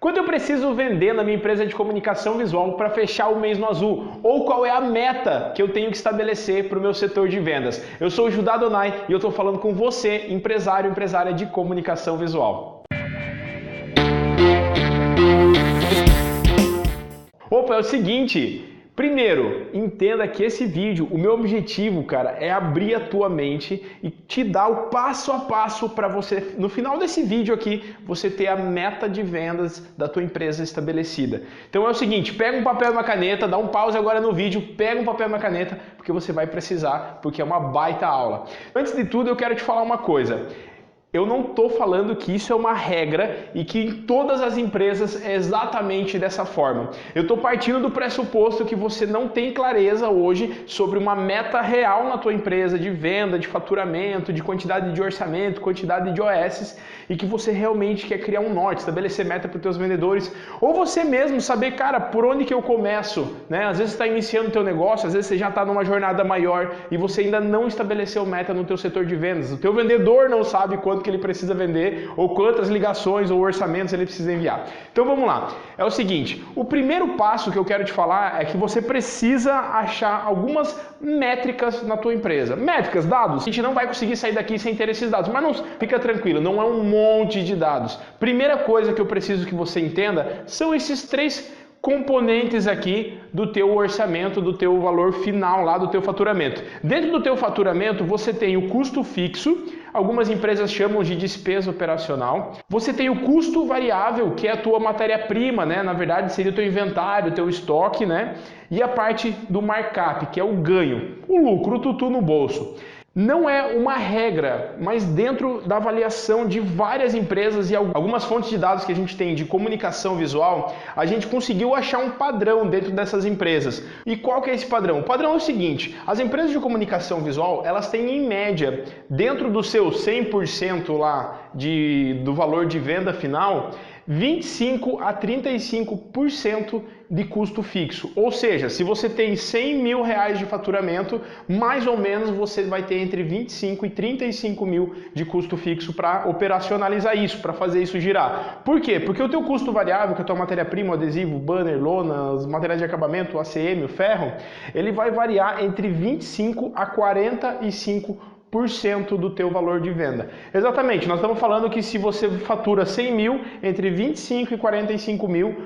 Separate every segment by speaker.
Speaker 1: Quando eu preciso vender na minha empresa de comunicação visual para fechar o mês no azul? Ou qual é a meta que eu tenho que estabelecer para o meu setor de vendas? Eu sou o Judá Donai e eu estou falando com você, empresário, empresária de comunicação visual. Opa, é o seguinte... Primeiro, entenda que esse vídeo, o meu objetivo, cara, é abrir a tua mente e te dar o passo a passo para você, no final desse vídeo aqui, você ter a meta de vendas da tua empresa estabelecida. Então é o seguinte, pega um papel e uma caneta, dá um pause agora no vídeo, pega um papel e uma caneta, porque você vai precisar, porque é uma baita aula. Antes de tudo, eu quero te falar uma coisa. Eu não estou falando que isso é uma regra e que em todas as empresas é exatamente dessa forma. Eu estou partindo do pressuposto que você não tem clareza hoje sobre uma meta real na tua empresa de venda, de faturamento, de quantidade de orçamento, quantidade de OS e que você realmente quer criar um norte, estabelecer meta para os teus vendedores ou você mesmo saber, cara, por onde que eu começo, né? Às vezes você está iniciando o teu negócio, às vezes você já está numa jornada maior e você ainda não estabeleceu meta no teu setor de vendas. O teu vendedor não sabe quanto que ele precisa vender ou quantas ligações ou orçamentos ele precisa enviar. Então vamos lá. É o seguinte, o primeiro passo que eu quero te falar é que você precisa achar algumas métricas na tua empresa. Métricas, dados. A gente não vai conseguir sair daqui sem ter esses dados, mas não, fica tranquilo, não é um monte de dados. Primeira coisa que eu preciso que você entenda são esses três componentes aqui do teu orçamento, do teu valor final lá, do teu faturamento. Dentro do teu faturamento, você tem o custo fixo, algumas empresas chamam de despesa operacional. Você tem o custo variável, que é a tua matéria-prima, né? Na verdade, seria o teu inventário, o teu estoque, né? E a parte do markup, que é o ganho, o lucro, o tutu no bolso. Não é uma regra, mas dentro da avaliação de várias empresas e algumas fontes de dados que a gente tem de comunicação visual, a gente conseguiu achar um padrão dentro dessas empresas. E qual que é esse padrão? O padrão é o seguinte, as empresas de comunicação visual, elas têm em média, dentro do seu 100% lá do valor de venda final, 25 a 35% de custo fixo. Ou seja, se você tem 100 mil reais de faturamento, mais ou menos você vai ter entre 25 e 35 mil de custo fixo para operacionalizar isso, para fazer isso girar. Por quê? Porque o teu custo variável, que é a tua matéria-prima, o adesivo, banner, lona, os materiais de acabamento, o ACM, o ferro, ele vai variar entre 25 a 45% do teu valor de venda. Exatamente, nós estamos falando que se você fatura 100 mil, entre 25 e 45 mil,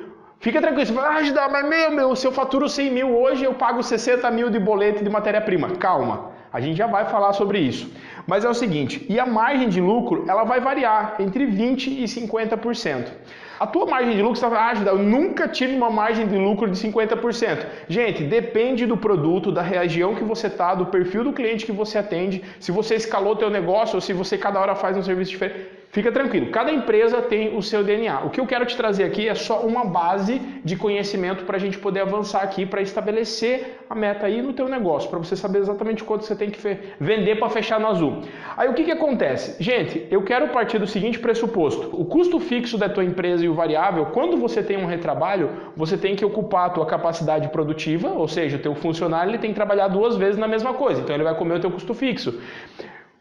Speaker 1: fica tranquilo, você fala, Judá, mas se eu faturo 100 mil hoje, eu pago 60 mil de boleto de matéria-prima. Calma, a gente já vai falar sobre isso. Mas é o seguinte, e a margem de lucro, ela vai variar entre 20 e 50%. A tua margem de lucro, você fala, Judá, eu nunca tive uma margem de lucro de 50%. Gente, depende do produto, da região que você está, do perfil do cliente que você atende, se você escalou teu negócio ou se você cada hora faz um serviço diferente. Fica tranquilo, cada empresa tem o seu DNA. O que eu quero te trazer aqui é só uma base de conhecimento para a gente poder avançar aqui, para estabelecer a meta aí no teu negócio, para você saber exatamente quanto você tem que vender para fechar no azul. Aí o que acontece? Gente, eu quero partir do seguinte pressuposto. O custo fixo da tua empresa e o variável, quando você tem um retrabalho, você tem que ocupar a tua capacidade produtiva, ou seja, o teu funcionário ele tem que trabalhar 2 vezes na mesma coisa, então ele vai comer o teu custo fixo.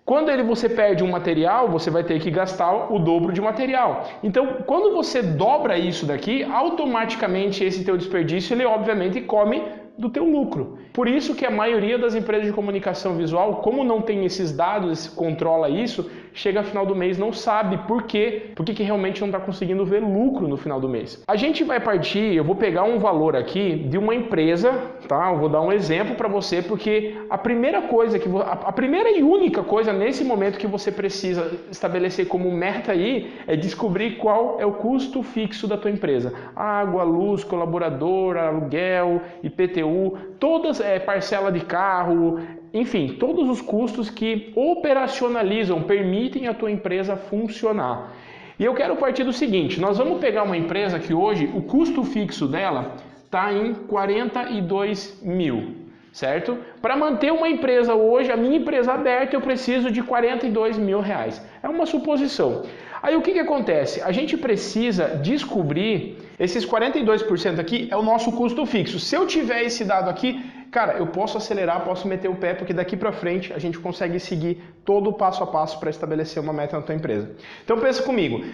Speaker 1: Quando você perde um material, você vai ter que gastar o dobro de material. Então, quando você dobra isso daqui, automaticamente esse teu desperdício, ele obviamente come do teu lucro. Por isso que a maioria das empresas de comunicação visual, como não tem esses dados, controla isso, chega ao final do mês não sabe por quê, porque que realmente não está conseguindo ver lucro no final do mês. A gente vai partir, eu vou pegar um valor aqui de uma empresa, tá? Eu vou dar um exemplo para você, porque a primeira coisa a primeira e única coisa nesse momento que você precisa estabelecer como meta aí é descobrir qual é o custo fixo da tua empresa. Água, luz, colaborador, aluguel, IPTU, todas parcela de carro, enfim, todos os custos que operacionalizam, permitem a tua empresa funcionar. E eu quero partir do seguinte, nós vamos pegar uma empresa que hoje o custo fixo dela está em 42 mil, certo? Para manter uma empresa hoje, a minha empresa aberta, eu preciso de 42 mil reais. É uma suposição. Aí o que acontece? A gente precisa descobrir, esses 42% aqui é o nosso custo fixo. Se eu tiver esse dado aqui, cara, eu posso acelerar, posso meter o pé, porque daqui para frente a gente consegue seguir todo o passo a passo para estabelecer uma meta na tua empresa. Então pensa comigo,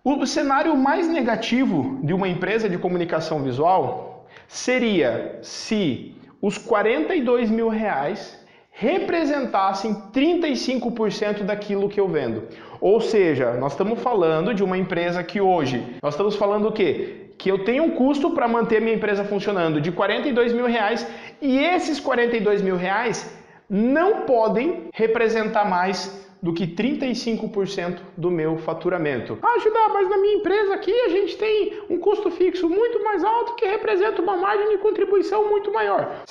Speaker 1: O cenário mais negativo de uma empresa de comunicação visual seria se os R$ 42.000 representassem 35% daquilo que eu vendo. Ou seja, nós estamos falando de uma empresa que hoje, nós estamos falando o quê? Que eu tenho um custo para manter a minha empresa funcionando de R$ 42.000 e esses R$ 42.000 não podem representar mais do que 35% do meu faturamento. Ah, Judá, mas na minha empresa aqui a gente tem um custo fixo muito mais alto que representa uma margem de contribuição muito maior.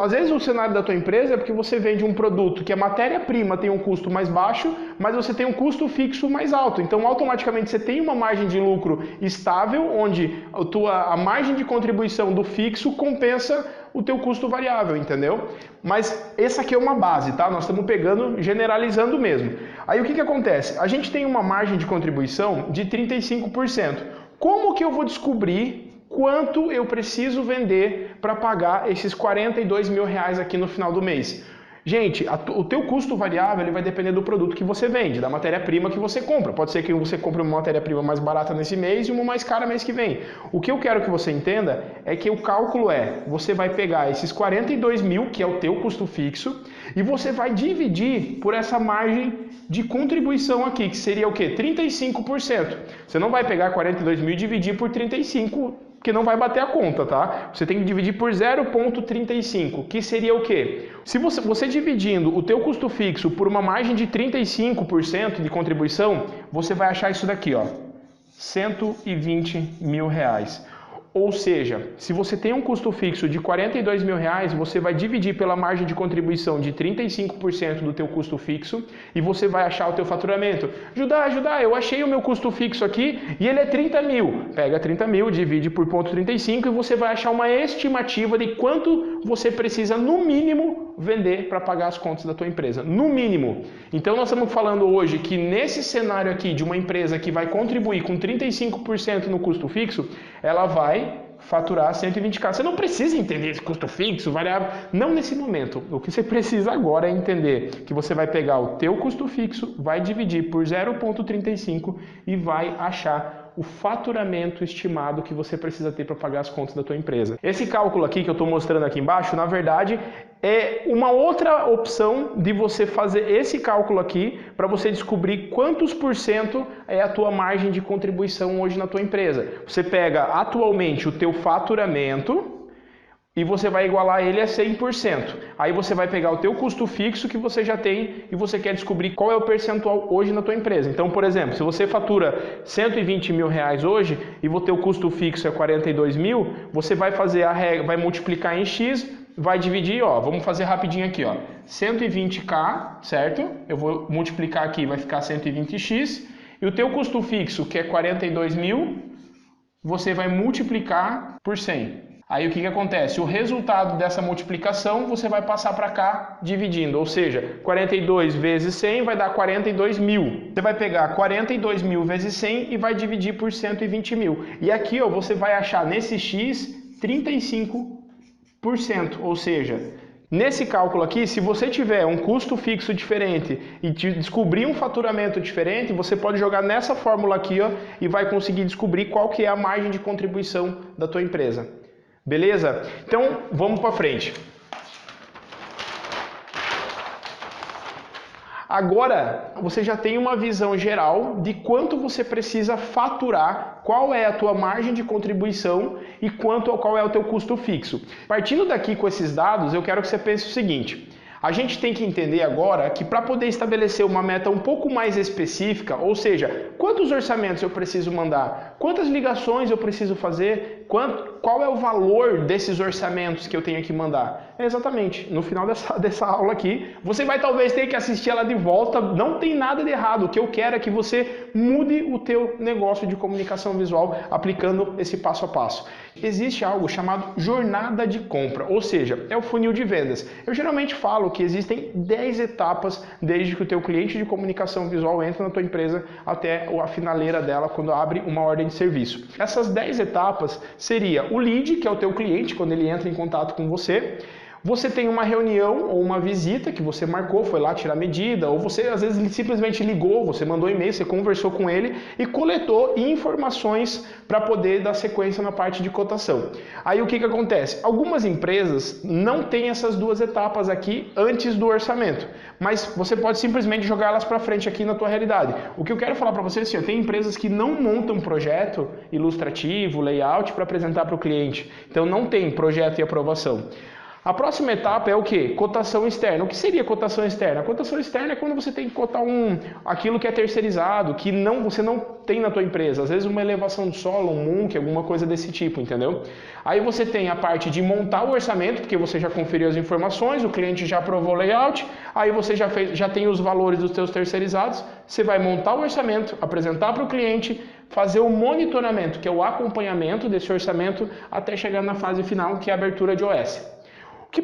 Speaker 1: Às vezes o cenário da tua empresa é porque você vende um produto que a matéria-prima tem um custo mais baixo, mas você tem um custo fixo mais alto. Então automaticamente você tem uma margem de lucro estável, onde a margem de contribuição do fixo compensa o teu custo variável, entendeu? Mas essa aqui é uma base, tá? Nós estamos pegando, generalizando mesmo. Aí o que acontece? A gente tem uma margem de contribuição de 35%. Como que eu vou descobrir quanto eu preciso vender para pagar esses R$ 42.000 aqui no final do mês? Gente, o teu custo variável ele vai depender do produto que você vende, da matéria-prima que você compra. Pode ser que você compre uma matéria-prima mais barata nesse mês e uma mais cara mês que vem. O que eu quero que você entenda é que o cálculo você vai pegar esses 42.000, que é o teu custo fixo, e você vai dividir por essa margem de contribuição aqui, que seria o quê? 35%. Você não vai pegar 42.000 e dividir por 35%, porque não vai bater a conta, tá? Você tem que dividir por 0,35, que seria o quê? Se você dividindo o teu custo fixo por uma margem de 35% de contribuição, você vai achar isso daqui, ó, R$ 120.000. Ou seja, se você tem um custo fixo de R$ 42.000, você vai dividir pela margem de contribuição de 35% do teu custo fixo e você vai achar o teu faturamento. Judá, eu achei o meu custo fixo aqui e ele é 30.000. Pega 30.000, divide por 0,35 e você vai achar uma estimativa de quanto você precisa, no mínimo, vender para pagar as contas da tua empresa. No mínimo. Então nós estamos falando hoje que nesse cenário aqui de uma empresa que vai contribuir com 35% no custo fixo, ela vai faturar 120.000. Você não precisa entender esse custo fixo, variável, não nesse momento. O que você precisa agora é entender que você vai pegar o teu custo fixo, vai dividir por 0,35 e vai achar o faturamento estimado que você precisa ter para pagar as contas da tua empresa. Esse cálculo aqui que eu estou mostrando aqui embaixo, na verdade, é uma outra opção de você fazer esse cálculo aqui para você descobrir quantos % é a tua margem de contribuição hoje na tua empresa. Você pega atualmente o teu faturamento e você vai igualar ele a 100%. Aí você vai pegar o teu custo fixo que você já tem e você quer descobrir qual é o percentual hoje na tua empresa. Então, por exemplo, se você fatura R$ 120.000 hoje e o teu custo fixo é 42.000, você vai fazer a regra, vai multiplicar em X, vai dividir, ó, vamos fazer rapidinho aqui, ó, 120k, certo? Eu vou multiplicar aqui, vai ficar 120x, e o teu custo fixo, que é 42.000, você vai multiplicar por 100. Aí o que acontece? O resultado dessa multiplicação você vai passar para cá dividindo, ou seja, 42 vezes 100 vai dar 42.000. Você vai pegar 42.000 vezes 100 e vai dividir por 120.000. E aqui ó, você vai achar nesse X 35%, ou seja, nesse cálculo aqui, se você tiver um custo fixo diferente e descobrir um faturamento diferente, você pode jogar nessa fórmula aqui ó, e vai conseguir descobrir qual que é a margem de contribuição da tua empresa. Beleza? Então, vamos para frente. Agora, você já tem uma visão geral de quanto você precisa faturar, qual é a tua margem de contribuição e qual é o teu custo fixo. Partindo daqui com esses dados, eu quero que você pense o seguinte. A gente tem que entender agora que para poder estabelecer uma meta um pouco mais específica, ou seja, quantos orçamentos eu preciso mandar, quantas ligações eu preciso fazer, qual é o valor desses orçamentos que eu tenho que mandar? É exatamente, no final dessa aula aqui, você vai talvez ter que assistir ela de volta, não tem nada de errado, o que eu quero é que você mude o teu negócio de comunicação visual aplicando esse passo a passo. Existe algo chamado jornada de compra, ou seja, é o funil de vendas. Eu geralmente falo que existem 10 etapas desde que o teu cliente de comunicação visual entra na tua empresa até a finaleira dela quando abre uma ordem de serviço. Essas 10 etapas seria o lead, que é o teu cliente quando ele entra em contato com você, Você tem uma reunião ou uma visita que você marcou, foi lá tirar medida, ou você às vezes simplesmente ligou, você mandou e-mail, você conversou com ele e coletou informações para poder dar sequência na parte de cotação. Aí o que acontece? Algumas empresas não têm essas duas etapas aqui antes do orçamento, mas você pode simplesmente jogar elas para frente aqui na tua realidade. O que eu quero falar para você é assim, tem empresas que não montam projeto ilustrativo, layout para apresentar para o cliente, então não tem projeto e aprovação. A próxima etapa é o quê? Cotação externa. O que seria cotação externa? A cotação externa é quando você tem que cotar aquilo que é terceirizado, que você não tem na tua empresa. Às vezes uma elevação de solo, um MUNC, alguma coisa desse tipo, entendeu? Aí você tem a parte de montar o orçamento, porque você já conferiu as informações, o cliente já aprovou o layout, aí você já tem os valores dos seus terceirizados, você vai montar o orçamento, apresentar para o cliente, fazer o monitoramento, que é o acompanhamento desse orçamento até chegar na fase final, que é a abertura de OS.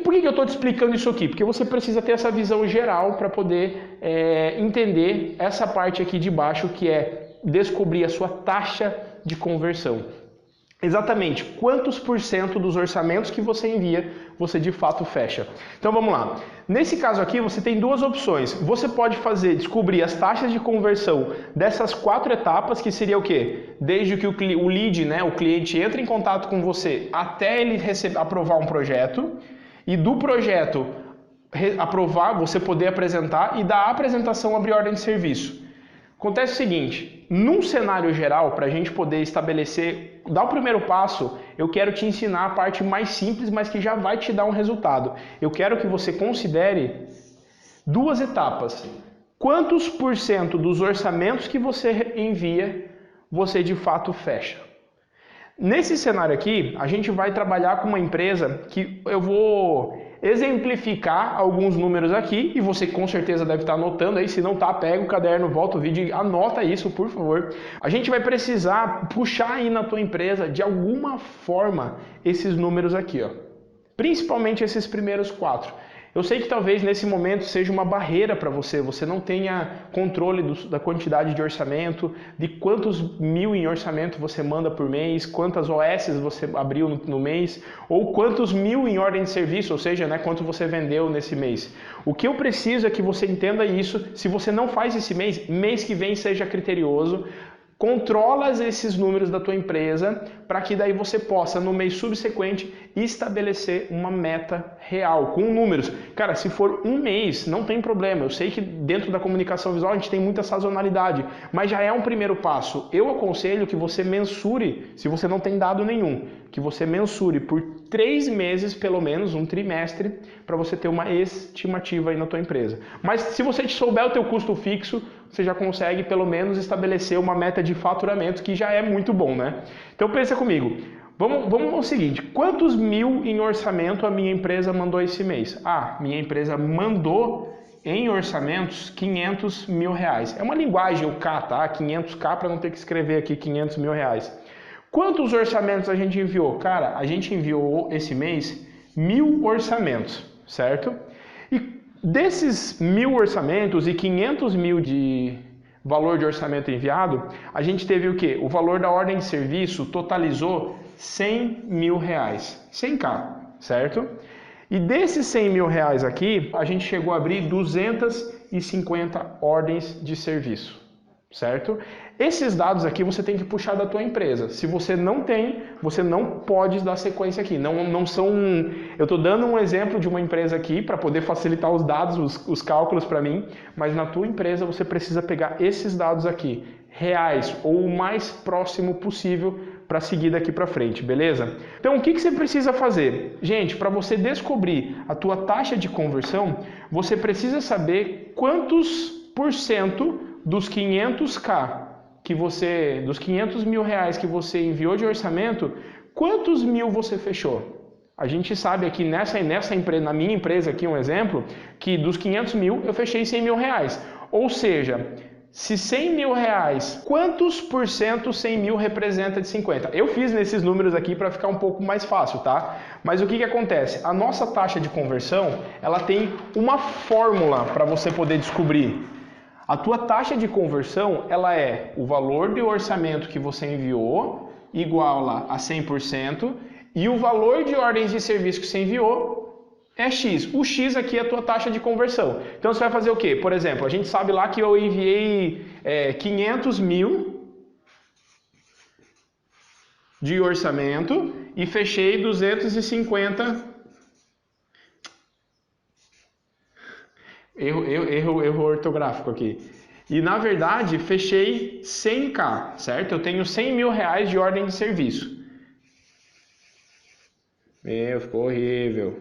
Speaker 1: Por que eu estou te explicando isso aqui? Porque você precisa ter essa visão geral para poder entender essa parte aqui de baixo, que é descobrir a sua taxa de conversão. Exatamente quantos por cento dos orçamentos que você envia, você de fato fecha. Então vamos lá. Nesse caso aqui você tem duas opções. Você pode descobrir as taxas de conversão dessas 4 etapas, que seria o quê? Desde que o lead, né, o cliente entra em contato com você até ele aprovar um projeto. E do projeto aprovar, você poder apresentar, e da apresentação abrir ordem de serviço. Acontece o seguinte, num cenário geral, para a gente poder estabelecer, dar o primeiro passo, eu quero te ensinar a parte mais simples, mas que já vai te dar um resultado. Eu quero que você considere 2 etapas. Quantos por cento dos orçamentos que você envia, você de fato fecha? Nesse cenário aqui, a gente vai trabalhar com uma empresa que eu vou exemplificar alguns números aqui e você com certeza deve estar anotando aí, se não tá, pega o caderno, volta o vídeo e anota isso, por favor. A gente vai precisar puxar aí na tua empresa de alguma forma esses números aqui, ó. Principalmente esses primeiros 4. Eu sei que talvez nesse momento seja uma barreira para você não tenha controle da quantidade de orçamento, de quantos mil em orçamento você manda por mês, quantas OSs você abriu no mês, ou quantos mil em ordem de serviço, ou seja, né, quanto você vendeu nesse mês. O que eu preciso é que você entenda isso. Se você não faz esse mês que vem seja criterioso. Controla esses números da tua empresa para que daí você possa, no mês subsequente, estabelecer uma meta real, com números. Cara, se for um mês, não tem problema. Eu sei que dentro da comunicação visual a gente tem muita sazonalidade, mas já é um primeiro passo. Eu aconselho que você mensure, se você não tem dado nenhum, que você mensure por 3 meses, pelo menos, um trimestre, para você ter uma estimativa aí na tua empresa. Mas se você souber o teu custo fixo, você já consegue pelo menos estabelecer uma meta de faturamento, que já é muito bom, né? Então pensa comigo, vamos ao seguinte, quantos mil em orçamento a minha empresa mandou esse mês? Minha empresa mandou em orçamentos 500 mil reais. É uma linguagem, o K, tá? 500K para não ter que escrever aqui 500 mil reais. Quantos orçamentos a gente enviou? Cara, a gente enviou esse mês 1000 orçamentos, certo? E desses 1000 orçamentos e 500 mil de valor de orçamento enviado, a gente teve o quê? O valor da ordem de serviço totalizou 100 mil reais, 100K, certo? E desses 100 mil reais aqui, a gente chegou a abrir 250 ordens de serviço, certo? Esses dados aqui você tem que puxar da tua empresa. Se você não tem, você não pode dar sequência aqui. Não são. Eu estou dando um exemplo de uma empresa aqui para poder facilitar os dados, os cálculos para mim, mas na tua empresa você precisa pegar esses dados aqui, reais ou o mais próximo possível para seguir daqui para frente, beleza? Então o que você precisa fazer? Gente, para você descobrir a tua taxa de conversão, você precisa saber quantos por cento dos 500K dos 500 mil reais que você enviou de orçamento, quantos mil você fechou? A gente sabe aqui nessa empresa, na minha empresa aqui um exemplo, que dos 500 mil eu fechei 100 mil reais. Ou seja, se 100 mil reais, quantos por cento 100 mil representa de 50? Eu fiz nesses números aqui para ficar um pouco mais fácil, tá? Mas o que acontece? A nossa taxa de conversão, ela tem uma fórmula para você poder descobrir. A tua taxa de conversão, ela é o valor de orçamento que você enviou, igual a 100%, e o valor de ordens de serviço que você enviou, é X. O X aqui é a tua taxa de conversão. Então você vai fazer o quê? Por exemplo, a gente sabe lá que eu enviei 500 mil de orçamento e fechei 250. Erro ortográfico aqui. E na verdade fechei 100k, certo? Eu tenho 100 mil reais de ordem de serviço. Ficou horrível.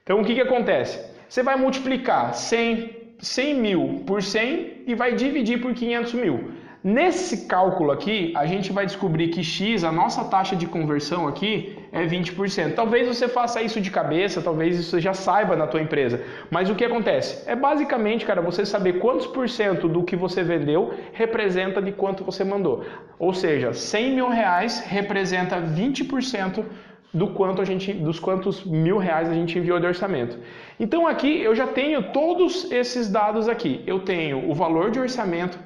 Speaker 1: Então o que acontece? Você vai multiplicar 100 mil por 100 e vai dividir por 500 mil. Nesse cálculo aqui, a gente vai descobrir que X, a nossa taxa de conversão aqui, é 20%. Talvez você faça isso de cabeça, talvez você já saiba na tua empresa. Mas o que acontece? É basicamente, cara, você saber quantos por cento do que você vendeu representa de quanto você mandou. Ou seja, 100 mil reais representa 20% dos quantos mil reais a gente enviou de orçamento. Então aqui eu já tenho todos esses dados aqui. Eu tenho o valor de orçamento.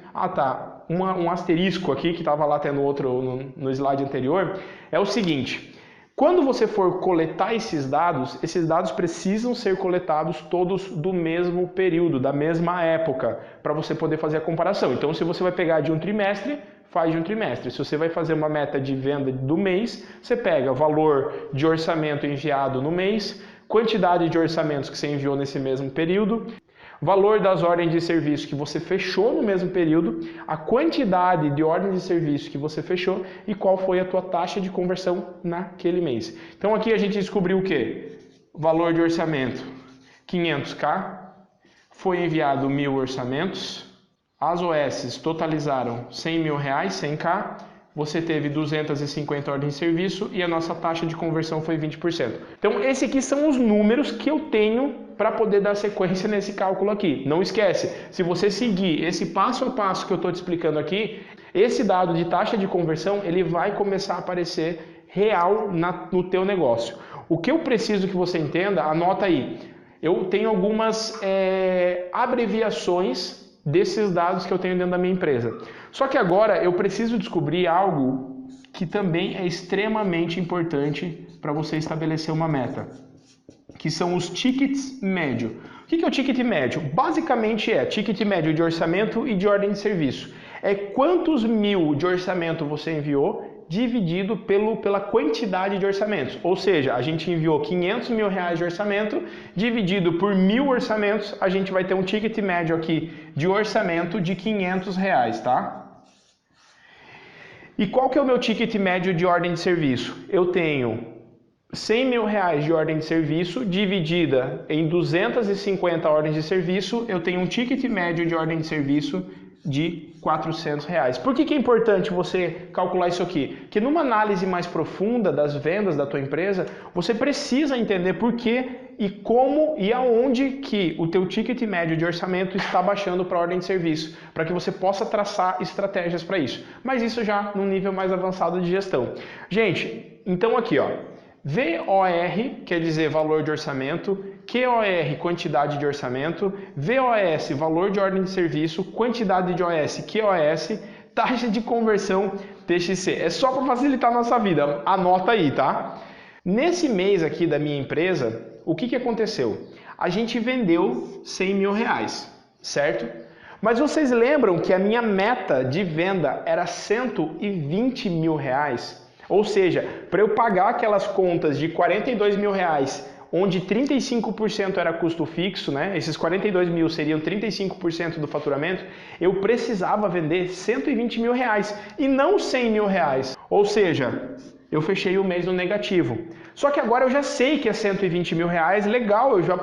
Speaker 1: Um asterisco aqui que estava lá até no slide anterior. É o seguinte: quando você for coletar esses dados precisam ser coletados todos do mesmo período, da mesma época, para você poder fazer a comparação. Então se você vai pegar de um trimestre, faz de um trimestre. Se você vai fazer uma meta de venda do mês, você pega o valor de orçamento enviado no mês, quantidade de orçamentos que você enviou nesse mesmo período, valor das ordens de serviço que você fechou no mesmo período, a quantidade de ordens de serviço que você fechou e qual foi a tua taxa de conversão naquele mês. Então aqui a gente descobriu o quê? Valor de orçamento 500k, foi enviado 1000 orçamentos, as OS totalizaram 100 mil reais, 100k, você teve 250 ordens de serviço e a nossa taxa de conversão foi 20%. Então, esses aqui são os números que eu tenho para poder dar sequência nesse cálculo aqui. Não esquece, se você seguir esse passo a passo que eu estou te explicando aqui, esse dado de taxa de conversão, ele vai começar a aparecer real no teu negócio. O que eu preciso que você entenda, anota aí. Eu tenho algumas abreviações desses dados que eu tenho dentro da minha empresa. Só que agora eu preciso descobrir algo que também é extremamente importante para você estabelecer uma meta, que são os tickets médio. O que é o ticket médio? Basicamente é ticket médio de orçamento e de ordem de serviço. É quantos mil de orçamento você enviou dividido pela quantidade de orçamentos. Ou seja, a gente enviou 500 mil reais de orçamento, dividido por 1000 orçamentos, a gente vai ter um ticket médio aqui de orçamento de 500 reais, tá? E qual que é o meu ticket médio de ordem de serviço? Eu tenho 100 mil reais de ordem de serviço, dividida em 250 ordens de serviço, eu tenho um ticket médio de ordem de serviço de 400 reais. Por que é importante você calcular isso aqui? Porque numa análise mais profunda das vendas da tua empresa, você precisa entender por que e como e aonde que o teu ticket médio de orçamento está baixando para a ordem de serviço, para que você possa traçar estratégias para isso. Mas isso já num nível mais avançado de gestão. Gente, então aqui ó, VOR quer dizer valor de orçamento, QOR quantidade de orçamento, VOS valor de ordem de serviço, quantidade de OS QOS, taxa de conversão TXC. É só para facilitar a nossa vida, anota aí, tá? Nesse mês aqui da minha empresa, o que aconteceu? A gente vendeu 100 mil reais, certo? Mas vocês lembram que a minha meta de venda era 120 mil reais? Ou seja, para eu pagar aquelas contas de 42 mil reais, onde 35% era custo fixo, né? Esses 42 mil seriam 35% do faturamento, eu precisava vender 120 mil reais e não 100 mil reais. Ou seja, eu fechei o mês no negativo. Só que agora eu já sei que é 120 mil reais, legal, eu já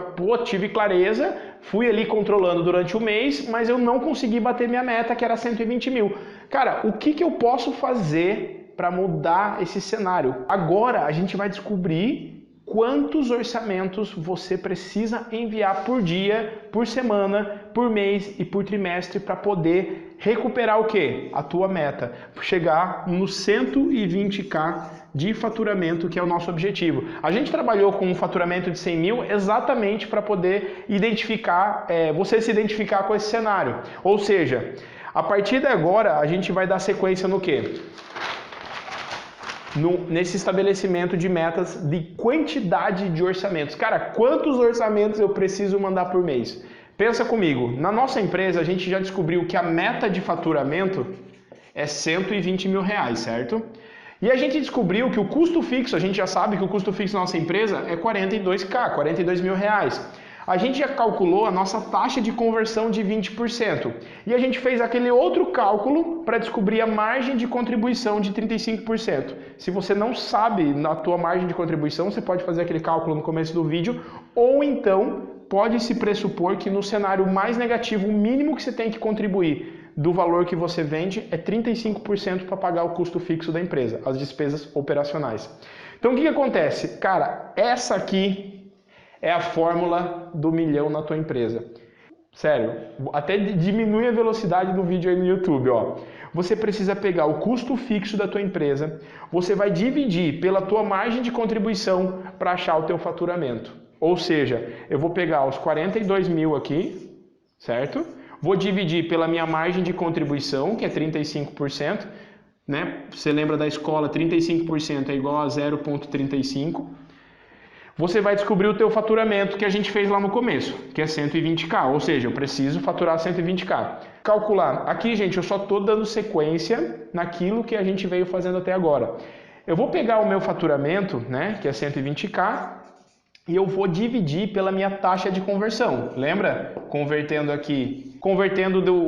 Speaker 1: tive clareza, fui ali controlando durante o mês, mas eu não consegui bater minha meta, que era 120 mil. Cara, o que eu posso fazer para mudar esse cenário? Agora a gente vai descobrir quantos orçamentos você precisa enviar por dia, por semana, por mês e por trimestre para poder recuperar o quê? A tua meta. Chegar no 120k de faturamento, que é o nosso objetivo. A gente trabalhou com um faturamento de 100 mil exatamente para poder identificar, você se identificar com esse cenário. Ou seja, a partir de agora a gente vai dar sequência no quê? nesse estabelecimento de metas de quantidade de orçamentos. Cara, quantos orçamentos eu preciso mandar por mês? Pensa comigo, na nossa empresa a gente já descobriu que a meta de faturamento é 120 mil reais, certo? E a gente descobriu que o custo fixo, a gente já sabe que o custo fixo da nossa empresa é 42 mil reais. A gente já calculou a nossa taxa de conversão de 20%. E a gente fez aquele outro cálculo para descobrir a margem de contribuição de 35%. Se você não sabe na tua margem de contribuição, você pode fazer aquele cálculo no começo do vídeo, ou então pode se pressupor que no cenário mais negativo, o mínimo que você tem que contribuir do valor que você vende é 35% para pagar o custo fixo da empresa, as despesas operacionais. Então o que acontece? Cara, essa aqui é a fórmula do milhão na tua empresa. Sério, até diminui a velocidade do vídeo aí no YouTube, ó. Você precisa pegar o custo fixo da tua empresa, você vai dividir pela tua margem de contribuição para achar o teu faturamento. Ou seja, eu vou pegar os 42 mil aqui, certo? Vou dividir pela minha margem de contribuição, que é 35%, né? Você lembra da escola, 35% é igual a 0,35. Você vai descobrir o teu faturamento que a gente fez lá no começo, que é 120k, ou seja, eu preciso faturar 120k. Calcular. Aqui, gente, eu só estou dando sequência naquilo que a gente veio fazendo até agora. Eu vou pegar o meu faturamento, né, que é 120k, e eu vou dividir pela minha taxa de conversão. Lembra? Convertendo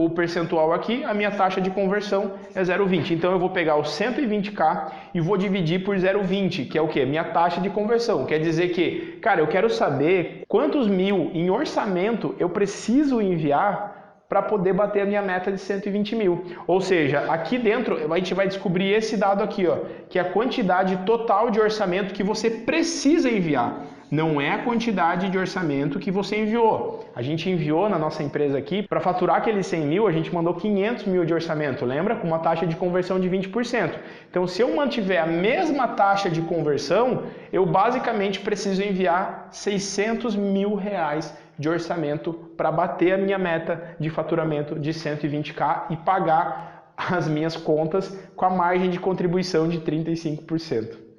Speaker 1: o percentual aqui, a minha taxa de conversão é 0,20. Então eu vou pegar os 120k e vou dividir por 0,20, que é o quê? Minha taxa de conversão. Quer dizer que, cara, eu quero saber quantos mil em orçamento eu preciso enviar para poder bater a minha meta de 120 mil. Ou seja, aqui dentro a gente vai descobrir esse dado aqui, ó, que é a quantidade total de orçamento que você precisa enviar. Não é a quantidade de orçamento que você enviou. A gente enviou na nossa empresa aqui, para faturar aqueles 100 mil, a gente mandou 500 mil de orçamento, lembra? Com uma taxa de conversão de 20%. Então, se eu mantiver a mesma taxa de conversão, eu basicamente preciso enviar 600 mil reais de orçamento para bater a minha meta de faturamento de 120k e pagar as minhas contas com a margem de contribuição de 35%.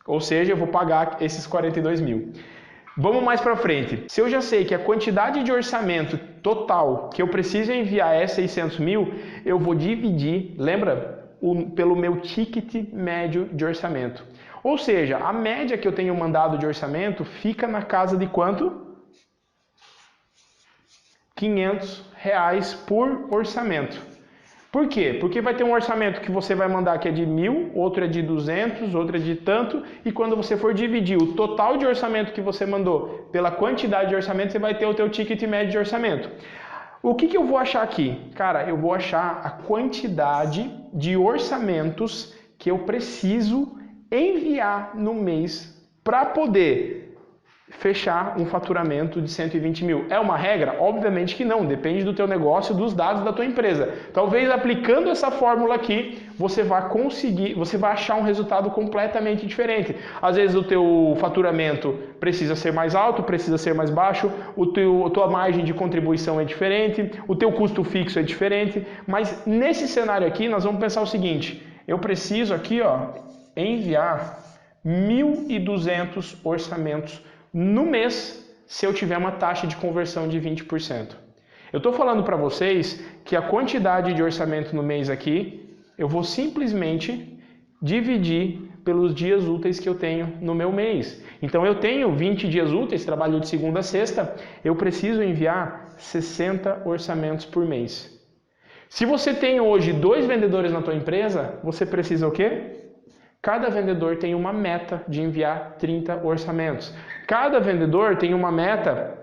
Speaker 1: Ou seja, eu vou pagar esses 42 mil. Vamos mais para frente. Se eu já sei que a quantidade de orçamento total que eu preciso enviar é 600 mil, eu vou dividir, lembra? Pelo meu ticket médio de orçamento. Ou seja, a média que eu tenho mandado de orçamento fica na casa de quanto? R$500 por orçamento. Por quê? Porque vai ter um orçamento que você vai mandar que é de 1.000, outro é de 200, outro é de tanto, e quando você for dividir o total de orçamento que você mandou pela quantidade de orçamento, você vai ter o teu ticket médio de orçamento. O que eu vou achar aqui? Cara, eu vou achar a quantidade de orçamentos que eu preciso enviar no mês para poder fechar um faturamento de 120 mil. É uma regra? Obviamente que não, depende do teu negócio, dos dados da tua empresa. Talvez aplicando essa fórmula aqui, você vai achar um resultado completamente diferente. Às vezes o teu faturamento precisa ser mais alto, precisa ser mais baixo, a tua margem de contribuição é diferente, o teu custo fixo é diferente, mas nesse cenário aqui nós vamos pensar o seguinte, eu preciso aqui, ó, enviar 1.200 orçamentos no mês, se eu tiver uma taxa de conversão de 20%. Eu estou falando para vocês que a quantidade de orçamento no mês aqui, eu vou simplesmente dividir pelos dias úteis que eu tenho no meu mês. Então eu tenho 20 dias úteis, trabalho de segunda a sexta, eu preciso enviar 60 orçamentos por mês. Se você tem hoje 2 vendedores na tua empresa, você precisa o quê? Cada vendedor tem uma meta de enviar 30 orçamentos. Cada vendedor tem uma meta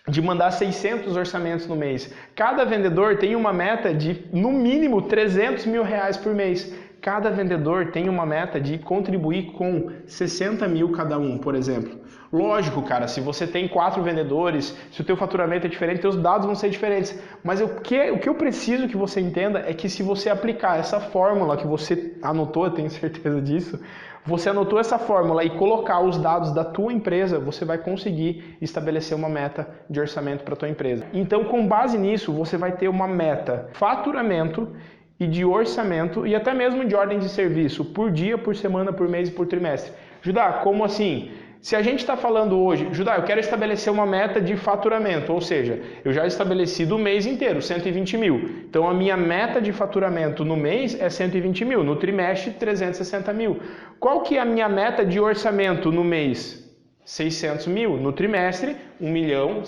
Speaker 1: de mandar 600 orçamentos no mês. Cada vendedor tem uma meta de, no mínimo, 300 mil reais por mês. Cada vendedor tem uma meta de contribuir com 60 mil cada um, por exemplo. Lógico, cara, se você tem 4 vendedores, se o teu faturamento é diferente, teus dados vão ser diferentes. Mas o que eu preciso que você entenda é que se você aplicar essa fórmula que você anotou, eu tenho certeza disso, você anotou essa fórmula e colocar os dados da tua empresa, você vai conseguir estabelecer uma meta de orçamento para a tua empresa. Então, com base nisso, você vai ter uma meta faturamento e de orçamento e até mesmo de ordem de serviço por dia, por semana, por mês e por trimestre. Judá, como assim? Se a gente está falando hoje, Judá, eu quero estabelecer uma meta de faturamento, ou seja, eu já estabeleci do mês inteiro, 120 mil. Então a minha meta de faturamento no mês é 120 mil, no trimestre 360 mil. Qual que é a minha meta de orçamento no mês? 600 mil. No trimestre, 1 milhão,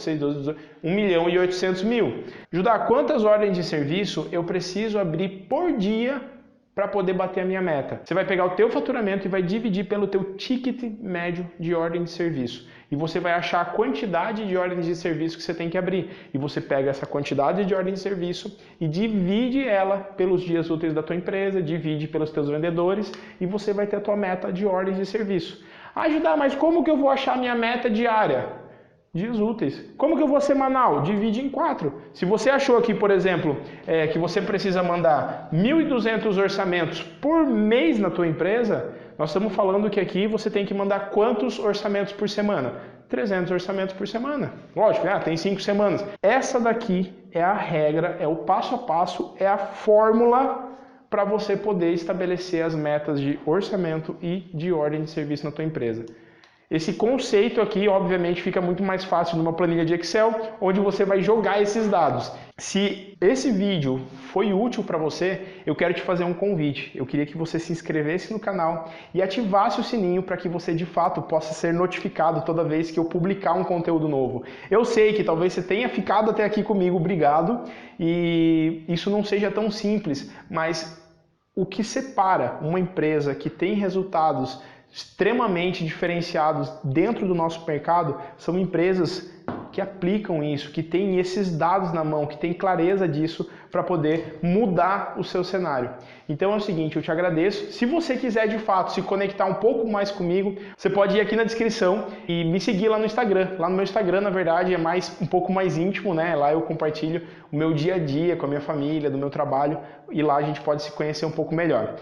Speaker 1: 1 milhão e 800 mil. Judá, quantas ordens de serviço eu preciso abrir por dia para poder bater a minha meta? Você vai pegar o teu faturamento e vai dividir pelo teu ticket médio de ordem de serviço. E você vai achar a quantidade de ordens de serviço que você tem que abrir. E você pega essa quantidade de ordem de serviço e divide ela pelos dias úteis da tua empresa, divide pelos teus vendedores e você vai ter a tua meta de ordens de serviço. Ah, Judá, mas como que eu vou achar a minha meta diária? Dias úteis. Como que eu vou semanal? Divide em 4. Se você achou aqui, por exemplo, que você precisa mandar 1.200 orçamentos por mês na tua empresa, nós estamos falando que aqui você tem que mandar quantos orçamentos por semana? 300 orçamentos por semana. Lógico, tem 5 semanas. Essa daqui é a regra, é o passo a passo, é a fórmula para você poder estabelecer as metas de orçamento e de ordem de serviço na tua empresa. Esse conceito aqui, obviamente, fica muito mais fácil numa planilha de Excel, onde você vai jogar esses dados. Se esse vídeo foi útil para você, eu quero te fazer um convite. Eu queria que você se inscrevesse no canal e ativasse o sininho para que você, de fato, possa ser notificado toda vez que eu publicar um conteúdo novo. Eu sei que talvez você tenha ficado até aqui comigo, obrigado, e isso não seja tão simples, mas o que separa uma empresa que tem resultados extremamente diferenciados dentro do nosso mercado são empresas que aplicam isso, que têm esses dados na mão, que têm clareza disso para poder mudar o seu cenário. Então é o seguinte, eu te agradeço. Se você quiser de fato se conectar um pouco mais comigo, você pode ir aqui na descrição e me seguir lá no Instagram. Lá no meu Instagram, na verdade, é um pouco mais íntimo, né? Lá eu compartilho o meu dia a dia com a minha família, do meu trabalho, e lá a gente pode se conhecer um pouco melhor.